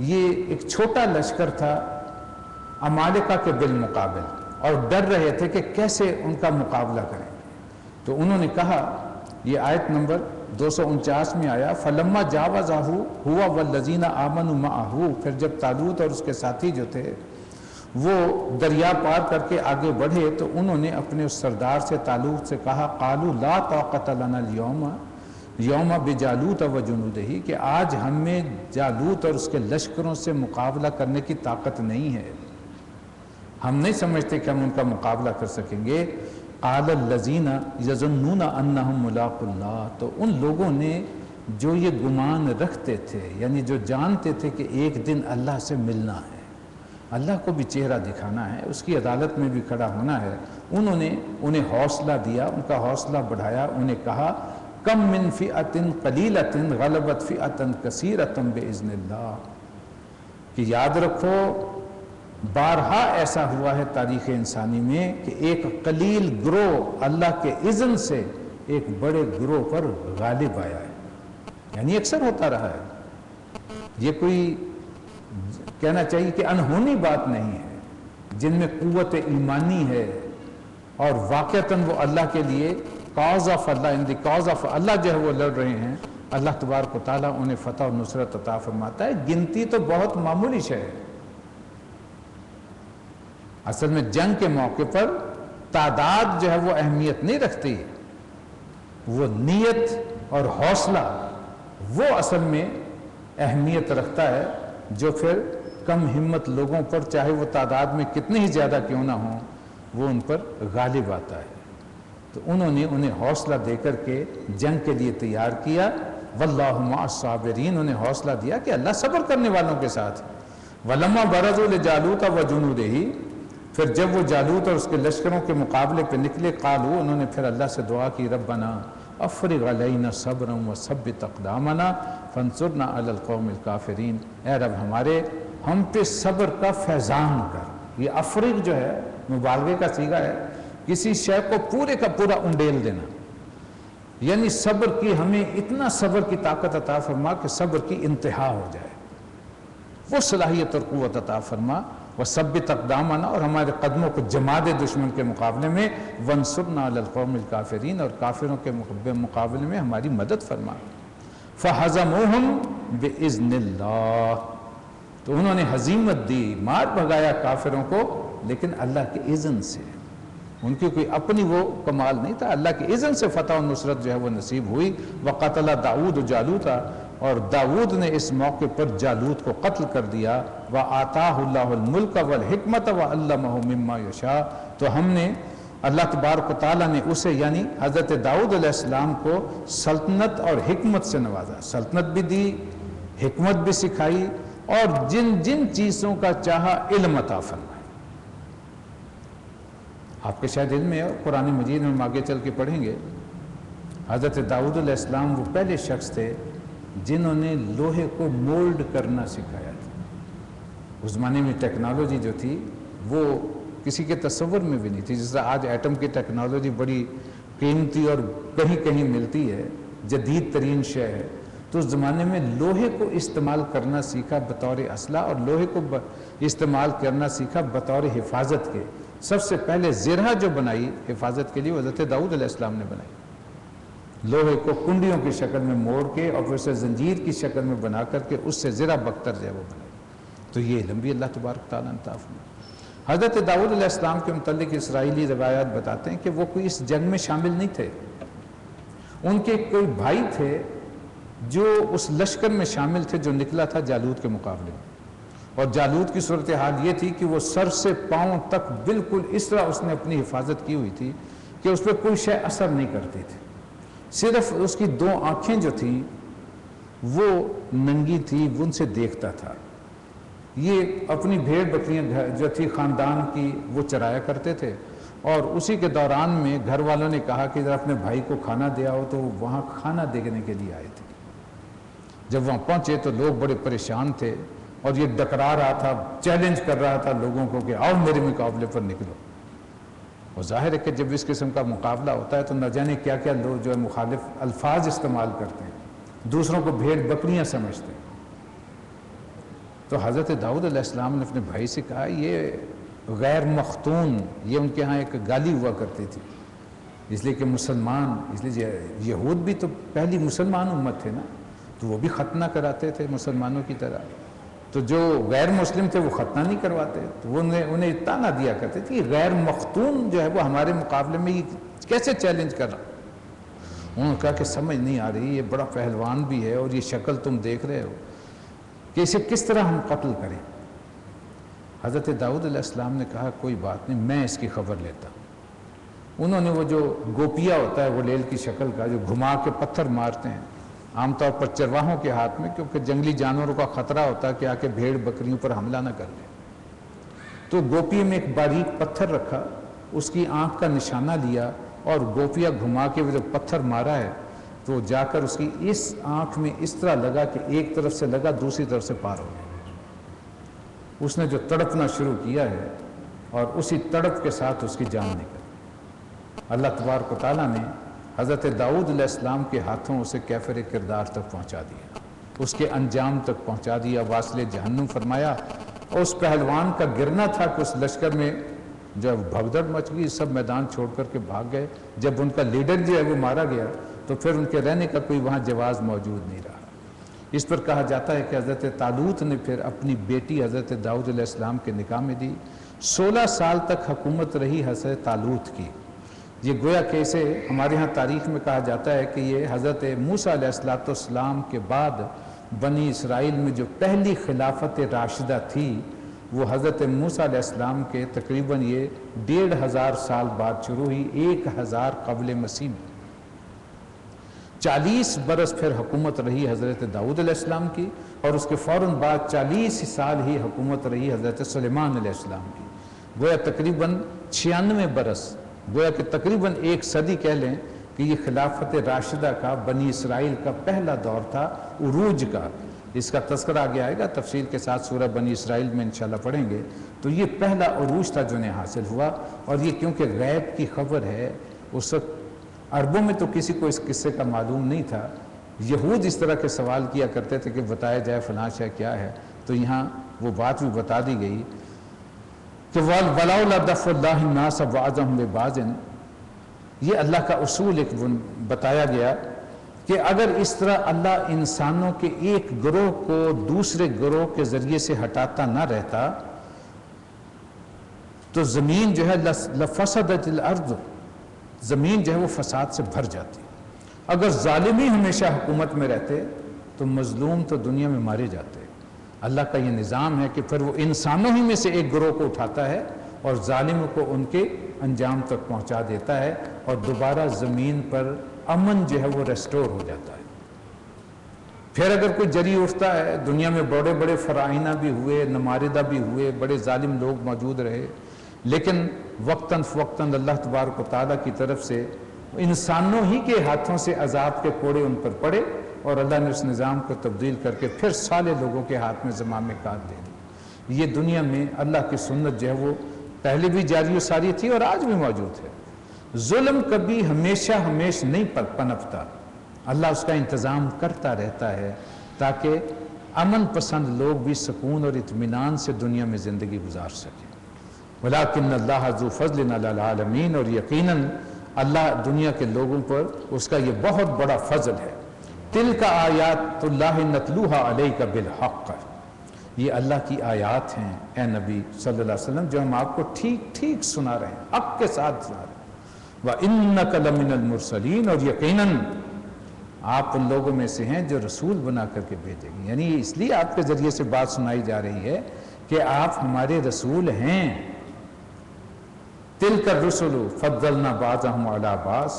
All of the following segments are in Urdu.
یہ ایک چھوٹا لشکر تھا عمالقہ کے بالمقابل، اور ڈر رہے تھے کہ کیسے ان کا مقابلہ کریں. تو انہوں نے کہا، یہ آیت نمبر 249 میں آیا، فَلَمَّا جَاوَزَهُ هُوَ وَالَّذِينَ آمَنُوا مَعَهُ، پھر جب طالوت اور اس کے ساتھی جو تھے وہ دریا پار کر کے آگے بڑھے تو انہوں نے اپنے اس سردار سے طالوت سے کہا، قَالُوا لَا طَاقَةَ لَنَا الْيَوْمَ یوم بجالوت و جنودہ، کہ آج ہمیں جالوت اور اس کے لشکروں سے مقابلہ کرنے کی طاقت نہیں ہے، ہم نہیں سمجھتے کہ ہم ان کا مقابلہ کر سکیں گے. قال الذین یظنون انہم ملاقو اللہ، تو ان لوگوں نے جو یہ گمان رکھتے تھے، یعنی جو جانتے تھے کہ ایک دن اللہ سے ملنا ہے، اللہ کو بھی چہرہ دکھانا ہے، اس کی عدالت میں بھی کھڑا ہونا ہے، انہوں نے انہیں حوصلہ دیا، ان کا حوصلہ بڑھایا، انہیں کہا کم من فئۃ قلیلۃ غلبت فئۃ کثیرۃ باذن اللہ، کہ یاد رکھو بارہا ایسا ہوا ہے تاریخ انسانی میں کہ ایک قلیل گروہ اللہ کے اذن سے ایک بڑے گروہ پر غالب آیا ہے، یعنی اکثر ہوتا رہا ہے. یہ کوئی کہنا چاہیے کہ انہونی بات نہیں ہے، جن میں قوت ایمانی ہے اور واقعتاً وہ اللہ کے لیے کاز آف اللہ، ان دی کاز آف اللہ جو ہے وہ لڑ رہے ہیں، اللہ تبارک و تعالیٰ انہیں فتح و نصرت عطا فرماتا ہے. گنتی تو بہت معمولی شے ہے، اصل میں جنگ کے موقع پر تعداد جو ہے وہ اہمیت نہیں رکھتی، وہ نیت اور حوصلہ وہ اصل میں اہمیت رکھتا ہے، جو پھر کم ہمت لوگوں پر چاہے وہ تعداد میں کتنے ہی زیادہ کیوں نہ ہوں وہ ان پر غالب آتا ہے. تو انہوں نے انہیں حوصلہ دے کر کے جنگ کے لیے تیار کیا. واللہ مع الصابرین، انہیں حوصلہ دیا کہ اللہ صبر کرنے والوں کے ساتھ. وَلَمَّا بَرَزُوا لِجَالُوتَ وَجُنُودِهِ، پھر جب وہ جالوت اور اس کے لشکروں کے مقابلے پہ نکلے، قالوا، انہوں نے پھر اللہ سے دعا کی، ربنا افرغ علینا صبرا وثبت اقدامنا فانصرنا علی القوم الکافرین، اے رب ہمارے ہم پہ صبر کا فیضان کر. یہ افرغ جو ہے مبالغے کا صیغہ ہے، کسی شے کو پورے کا پورا انڈیل دینا، یعنی صبر کی ہمیں اتنا صبر کی طاقت عطا فرما کہ صبر کی انتہا ہو جائے، وہ صلاحیت اور قوت عطا فرما. وثبت اقدامنا، اور ہمارے قدموں کو جما دے دشمن کے مقابلے میں. وانصرنا علی القوم الکافرین، اور کافروں کے مقابلے میں ہماری مدد فرما. فہزموہم باذن اللہ، تو انہوں نے ہزیمت دی، مار بھگایا کافروں کو، لیکن اللہ کے اذن سے، ان کی کوئی اپنی وہ کمال نہیں تھا، اللہ کے اذن سے فتح و نصرت جو ہے وہ نصیب ہوئی. وقتل داؤد جالوتا، اور داؤد نے اس موقع پر جالوت کو قتل کر دیا. وآتاہ اللہ الملک والحکمت وعلمہ مما یشاء، تو ہم نے اللہ تبارک و تعالیٰ نے اسے یعنی حضرت داؤد علیہ السلام کو سلطنت اور حکمت سے نوازا، سلطنت بھی دی، حکمت بھی سکھائی، اور جن جن چیزوں کا چاہا علم عطا فرمایا. آپ کے شاید علم ہے، قرآن مجید میں ہم آگے چل کے پڑھیں گے، حضرت داؤد علیہ السلام وہ پہلے شخص تھے جنہوں نے لوہے کو مولڈ کرنا سکھایا تھا. اس زمانے میں ٹیکنالوجی جو تھی وہ کسی کے تصور میں بھی نہیں تھی. جس طرح آج ایٹم کی ٹیکنالوجی بڑی قیمتی اور کہیں کہیں ملتی ہے، جدید ترین شے ہے، تو اس زمانے میں لوہے کو استعمال کرنا سیکھا بطور اسلحہ، اور لوہے کو استعمال کرنا سیکھا بطور حفاظت کے. سب سے پہلے زرہ جو بنائی حفاظت کے لیے وہ حضرت داؤد علیہ السلام نے بنائی، لوہے کو کنڈیوں کی شکل میں موڑ کے اور پھر اسے زنجیر کی شکل میں بنا کر کے اس سے زرہ بختر جو ہے وہ بنائی. تو یہ علم بھی اللہ تبارک تعالیٰ نے عطا فرمایا. حضرت داؤد علیہ السلام کے متعلق اسرائیلی روایات بتاتے ہیں کہ وہ کوئی اس جنگ میں شامل نہیں تھے. ان کے کوئی بھائی تھے جو اس لشکر میں شامل تھے جو نکلا تھا جالوت کے مقابلے میں، اور جالوت کی صورتحال یہ تھی کہ وہ سر سے پاؤں تک بالکل اس طرح اس نے اپنی حفاظت کی ہوئی تھی کہ اس پہ کوئی شے اثر نہیں کرتی تھی. صرف اس کی دو آنکھیں جو تھیں وہ ننگی تھی، وہ ان سے دیکھتا تھا. یہ اپنی بھیڑ بکریاں جو تھی خاندان کی وہ چرایا کرتے تھے، اور اسی کے دوران میں گھر والوں نے کہا کہ ذرا اپنے بھائی کو کھانا دیا ہو، تو وہاں کھانا دینے کے لیے آئے تھے. جب وہاں پہنچے تو لوگ بڑے پریشان تھے، اور یہ ڈکرا رہا تھا، چیلنج کر رہا تھا لوگوں کو کہ آؤ میرے مقابلے پر نکلو. اور ظاہر ہے کہ جب اس قسم کا مقابلہ ہوتا ہے تو نہ جانے کیا کیا لوگ جو ہے مخالف الفاظ استعمال کرتے ہیں، دوسروں کو بھیڑ بکریاں سمجھتے ہیں. تو حضرت داؤد علیہ السلام نے اپنے بھائی سے کہا یہ غیر مختون، یہ ان کے ہاں ایک گالی ہوا کرتی تھی، اس لیے کہ مسلمان، اس لیے یہود بھی تو پہلی مسلمان امت تھے نا، تو وہ بھی ختنہ کراتے تھے مسلمانوں کی طرح، تو جو غیر مسلم تھے وہ ختنہ نہیں کرواتے، تو وہ انہیں تانا دیا کرتے تھے کہ غیر مختون جو ہے وہ ہمارے مقابلے میں یہ کیسے چیلنج کر رہا۔ انہوں نے کہا کہ سمجھ نہیں آ رہی، یہ بڑا پہلوان بھی ہے اور یہ شکل تم دیکھ رہے ہو کہ اسے کس طرح ہم قتل کریں۔ حضرت داؤد علیہ السلام نے کہا کوئی بات نہیں، میں اس کی خبر لیتا ہوں۔ انہوں نے وہ جو گوپیا ہوتا ہے وہ لیل کی شکل کا، جو گھما کے پتھر مارتے ہیں عام طور پر چرواہوں کے ہاتھ میں، کیونکہ جنگلی جانوروں کا خطرہ ہوتا ہے کہ آ کے بھیڑ بکریوں پر حملہ نہ کر لیں، تو گوپیے میں ایک باریک پتھر رکھا، اس کی آنکھ کا نشانہ لیا اور گوپیا گھما کے وہ جو پتھر مارا ہے تو جا کر اس کی اس آنکھ میں اس طرح لگا کہ ایک طرف سے لگا دوسری طرف سے پار ہو گیا۔ اس نے جو تڑپنا شروع کیا ہے اور اسی تڑپ کے ساتھ اس کی جان نکل۔ اللہ تبارک و تعالیٰ نے حضرت داؤد علیہ السلام کے ہاتھوں اسے کیفر کردار تک پہنچا دیا، اس کے انجام تک پہنچا دیا، واصل جہنم فرمایا۔ اور اس پہلوان کا گرنا تھا کہ اس لشکر میں جب بھگدڑ مچ گئی، سب میدان چھوڑ کر کے بھاگ گئے۔ جب ان کا لیڈر جو ہے وہ مارا گیا تو پھر ان کے رہنے کا کوئی وہاں جواز موجود نہیں رہا۔ اس پر کہا جاتا ہے کہ حضرت طالوت نے پھر اپنی بیٹی حضرت داؤد علیہ السلام کے نکاح میں دی۔ 16 سال تک حکومت رہی حضرت طالوت کی۔ یہ گویا کہ اسے ہمارے ہاں تاریخ میں کہا جاتا ہے کہ یہ حضرت موسیٰ علیہ السلام کے بعد بنی اسرائیل میں جو پہلی خلافت راشدہ تھی وہ حضرت موسیٰ علیہ السلام کے تقریباً یہ 1500 سال بعد شروع ہوئی، 1000 قبل مسیح میں۔ 40 برس پھر حکومت رہی حضرت داؤد علیہ السلام کی، اور اس کے فوراً بعد 40 سال ہی حکومت رہی حضرت سلیمان علیہ السلام کی۔ گویا تقریباً 96 برس، گویا کہ تقریباً 1 صدی کہہ لیں کہ یہ خلافت راشدہ کا بنی اسرائیل کا پہلا دور تھا، عروج کا۔ اس کا تذکرہ آگے آئے گا تفصیل کے ساتھ، سورہ بنی اسرائیل میں انشاءاللہ پڑھیں گے۔ تو یہ پہلا عروج تھا جو انہیں حاصل ہوا، اور یہ کیونکہ غیب کی خبر ہے، اس وقت عربوں میں تو کسی کو اس قصے کا معلوم نہیں تھا۔ یہود اس طرح کے سوال کیا کرتے تھے کہ بتایا جائے فلاں شے کیا ہے، تو یہاں وہ بات بھی بتا دی گئی کہ وَلَوْلَا دَفْعُ اللَّهِ النَّاسَ بَعْضَهُم بِبَعْضٍ، یہ اللہ کا اصول ایک بتایا گیا کہ اگر اس طرح اللہ انسانوں کے ایک گروہ کو دوسرے گروہ کے ذریعے سے ہٹاتا نہ رہتا تو زمین جو ہے لفسدت الارض، زمین جو ہے وہ فساد سے بھر جاتی۔ اگر ظالمی ہمیشہ حکومت میں رہتے تو مظلوم تو دنیا میں مارے جاتے۔ اللہ کا یہ نظام ہے کہ پھر وہ انسانوں ہی میں سے ایک گروہ کو اٹھاتا ہے اور ظالموں کو ان کے انجام تک پہنچا دیتا ہے، اور دوبارہ زمین پر امن جو ہے وہ ریسٹور ہو جاتا ہے۔ پھر اگر کوئی جری اٹھتا ہے، دنیا میں بڑے بڑے فرعونہ بھی ہوئے، نماردہ بھی ہوئے، بڑے ظالم لوگ موجود رہے، لیکن وقتاً فوقتاً اللہ تبارک و تعالیٰ کی طرف سے انسانوں ہی کے ہاتھوں سے عذاب کے کوڑے ان پر پڑے، اور اللہ نے اس نظام کو تبدیل کر کے پھر صالح لوگوں کے ہاتھ میں زمام کار دے دی۔ یہ دنیا میں اللہ کی سنت جو ہے وہ پہلے بھی جاری و ساری تھی اور آج بھی موجود ہے۔ ظلم کبھی ہمیشہ نہیں پنپتا، اللہ اس کا انتظام کرتا رہتا ہے تاکہ امن پسند لوگ بھی سکون اور اطمینان سے دنیا میں زندگی گزار سکیں۔ وَلَٰكِنَّ اللَّهَ ذُو فَضْلٍ عَلَى الْعَالَمِينَ، اور یقیناً اللہ دنیا کے لوگوں پر اس کا یہ بہت بڑا فضل ہے۔ تِلْكَ آیات اللہ نَتْلُوهَا عَلَيْكَ بِالْحَقِّ، یہ اللہ کی آیات ہیں اے نبی صلی اللہ علیہ وسلم جو ہم آپ کو ٹھیک ٹھیک سنا رہے ہیں، حق کے ساتھ سنا رہے ہیں۔ وَإِنَّكَ لَمِنَ الْمُرْسَلِينَ، اور یقیناً آپ ان لوگوں میں سے ہیں جو رسول بنا کر کے بھیجیں گے، یعنی اس لیے آپ کے ذریعے سے بات سنائی جا رہی ہے کہ آپ ہمارے رسول ہیں۔ تِلْكَ الرُّسُلُ فَضَّلْنَا بَعْضَهُمْ عَلَىٰ بَعْضٍ،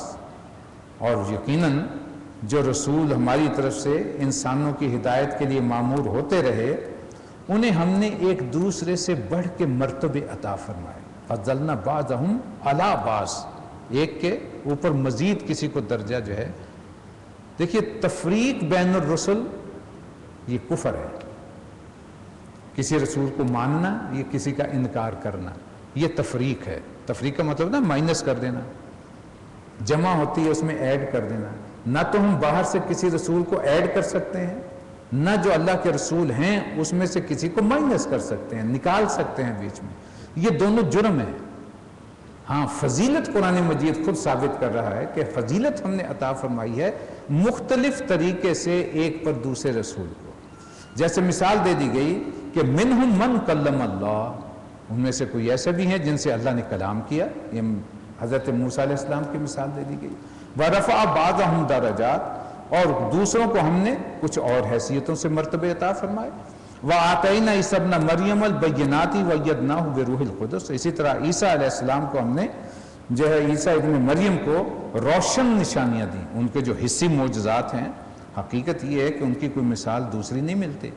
اور یقیناً جو رسول ہماری طرف سے انسانوں کی ہدایت کے لیے مامور ہوتے رہے انہیں ہم نے ایک دوسرے سے بڑھ کے مرتبے عطا فرمائے۔ فَضَّلْنَا بَعْضَهُمْ عَلَىٰ بَعْضٍ، ایک کے اوپر مزید کسی کو درجہ جو ہے۔ دیکھیے تفریق بین الرسل یہ کفر ہے، کسی رسول کو ماننا یہ کسی کا انکار کرنا، یہ تفریق ہے۔ تفریق کا مطلب نا مائنس کر دینا، جمع ہوتی ہے اس میں ایڈ کر دینا۔ نہ تو ہم باہر سے کسی رسول کو ایڈ کر سکتے ہیں نہ جو اللہ کے رسول ہیں اس میں سے کسی کو مائنس کر سکتے ہیں، نکال سکتے ہیں بیچ میں، یہ دونوں جرم ہیں۔ ہاں فضیلت قرآن مجید خود ثابت کر رہا ہے کہ فضیلت ہم نے عطا فرمائی ہے مختلف طریقے سے ایک پر دوسرے رسول کو۔ جیسے مثال دے دی گئی کہ منہم من کلم اللہ، ان میں سے کوئی ایسے بھی ہیں جن سے اللہ نے کلام کیا، یہ حضرت موسیٰ علیہ السلام کی مثال دے دی گئی۔ وَرَفَعَ بَعْضَهُمْ دَرَجَاتٍ، اور دوسروں کو ہم نے کچھ اور حیثیتوں سے مرتبے عطا فرمائے۔ وَآتَيْنَا عِیسَىٰ ابْنَ مَرْیَمَ الْبَیِّنَاتِ وَأَیَّدْنَاهُ بِرُوحِ الْقُدُسِ، اسی طرح عیسیٰ علیہ السلام کو ہم نے جو ہے عیسیٰ ابن مریم کو روشن نشانیاں دیں، ان کے جو حصی معجزات ہیں، حقیقت یہ ہے کہ ان کی کوئی مثال دوسری نہیں ملتی،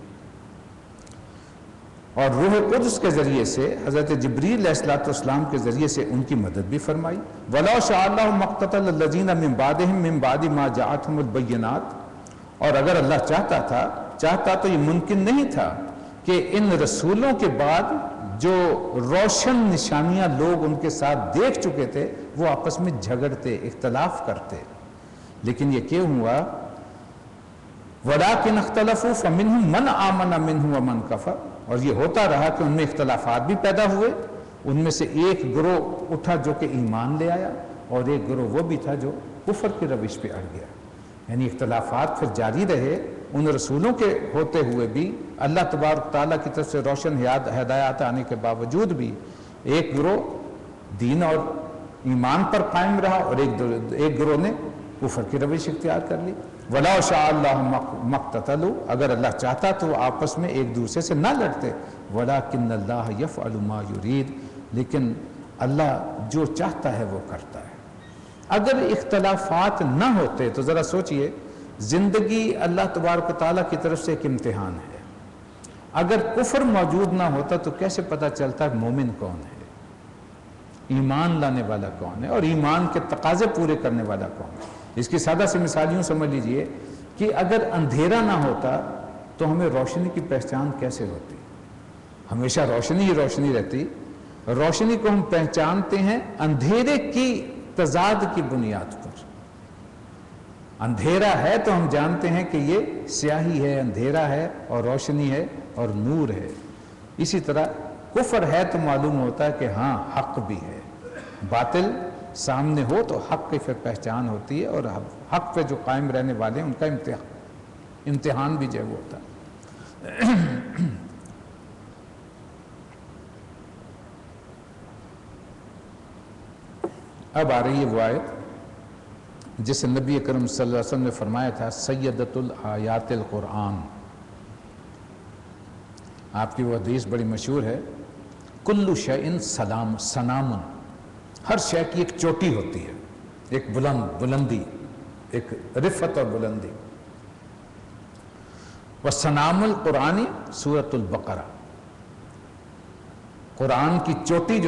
اور روح قدس کے ذریعے سے حضرت جبریل علیہ السلام کے ذریعے سے ان کی مدد بھی فرمائی۔ وَلَوْ شَاءَ اللَّهُ مَا اقْتَتَلَ الَّذِينَ مِن بَعْدِهِم مِن بَعْدِ مَا جَاءَتْهُمُ الْبَيِّنَاتُ، اور اگر اللہ چاہتا تو یہ ممکن نہیں تھا کہ ان رسولوں کے بعد جو روشن نشانیاں لوگ ان کے ساتھ دیکھ چکے تھے وہ آپس میں جھگڑتے، اختلاف کرتے، لیکن یہ کیوں ہوا؟ وَلَٰكِنِ اخْتَلَفُوا فَمِنْهُم مَّنْ آمَنَ مِنْهُ وَمَنْ كَفَرَ، اور یہ ہوتا رہا کہ ان میں اختلافات بھی پیدا ہوئے، ان میں سے ایک گروہ اٹھا جو کہ ایمان لے آیا، اور ایک گروہ وہ بھی تھا جو کفر کی روش پہ اڑ گیا۔ یعنی اختلافات پھر جاری رہے، ان رسولوں کے ہوتے ہوئے بھی، اللہ تبارک تعالیٰ کی طرف سے روشن ہدایات آنے کے باوجود بھی ایک گروہ دین اور ایمان پر قائم رہا، اور ایک گروہ نے کفر کی روش اختیار کر لی۔ وَلَوْ شَاءَ اللَّهُ مَا اقْتَتَلُوا، اگر اللہ چاہتا تو وہ آپس میں ایک دوسرے سے نہ لڑتے، وَلَٰكِنَّ اللَّهَ يَفْعَلُ مَا يُرِيدُ، لیکن اللہ جو چاہتا ہے وہ کرتا ہے۔ اگر اختلافات نہ ہوتے تو ذرا سوچئے، زندگی اللہ تبارک و تعالیٰ کی طرف سے ایک امتحان ہے، اگر کفر موجود نہ ہوتا تو کیسے پتہ چلتا کہ مومن کون ہے، ایمان لانے والا کون ہے، اور ایمان کے تقاضے پورے کرنے والا کون ہے۔ اس کی سادہ سی مثال یوں سمجھ لیجئے کہ اگر اندھیرا نہ ہوتا تو ہمیں روشنی کی پہچان کیسے ہوتی؟ ہمیشہ روشنی ہی روشنی رہتی۔ روشنی کو ہم پہچانتے ہیں اندھیرے کی تضاد کی بنیاد پر۔ اندھیرا ہے تو ہم جانتے ہیں کہ یہ سیاہی ہے، اندھیرا ہے، اور روشنی ہے اور نور ہے۔ اسی طرح کفر ہے تو معلوم ہوتا ہے کہ ہاں حق بھی ہے، باطل سامنے ہو تو حق کی پھر پہچان ہوتی ہے، اور حق پہ جو قائم رہنے والے ہیں ان کا امتحان بھی جو ہوتا ہے۔ اب آ رہی ہے وہ آیت جسے نبی اکرم صلی اللہ علیہ وسلم نے فرمایا تھا سیدۃ الآیات القرآن۔ آپ کی وہ حدیث بڑی مشہور ہے، کل شیء سنام، ہر شے کی ایک چوٹی ہوتی ہے، ایک بلندی، ایک رفعت اور بلندی۔ وَسَنَامُ الْقُرْآنِ سورۃ البقرہ، قرآن کی چوٹی جو ہے